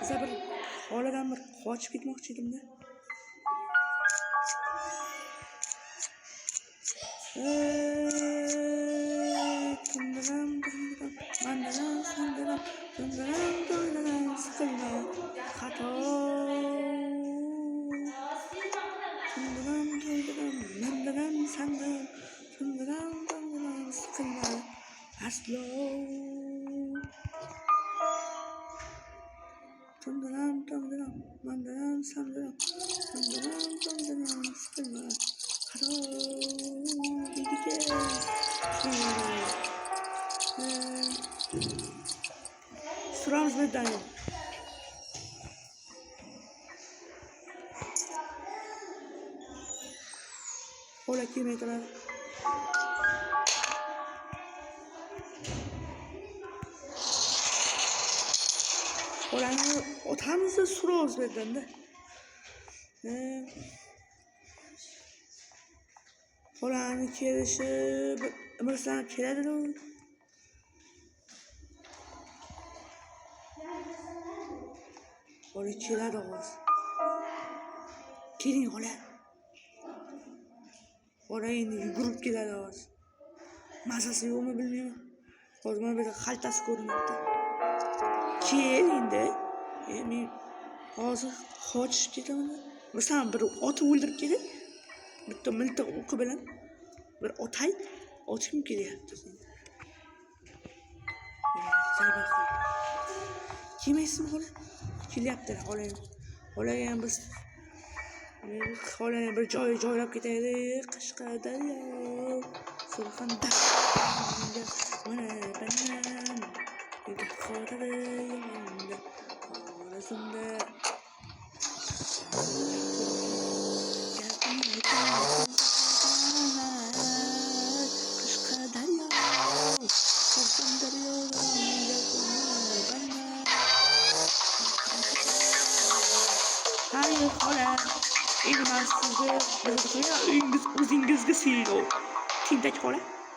biza bir holadan bir qochib ketmoqchi edimda. Sıkılma, xato. Mandaram, sandaram, sıkılma, aslo. Mandaram, sandaram, sıkılma, xato. Suramiz birdan. Hola kilometrar. Holani otamizda suramiz birdan-da. Holani kelishi bir sana keladi-da. Hola keladi hozir. Keling hola. Hola endi yugurib keladi hozir. Mazasi yo'qmi bilmayman. Hozir mana bu yerda xaltasi ko'rinyapti. Kel endi. Men hozir qochib ketaman. Masalan bir otni o'ldirib kelib, bitta miltiq o'qi bilan bir otay ochib kelyapti. Kelmaysizmi hola? Kelyaptilar holaga ham biz holani bir joylab ketaylik. Qashqadaryo, Surxondaryo, mana banan, Xorazmda, Xorazmda. Qashqadaryo, Surxondaryo, hayır hola, endi men sizga uyingiz o'zingizga siylov. Tindak hola.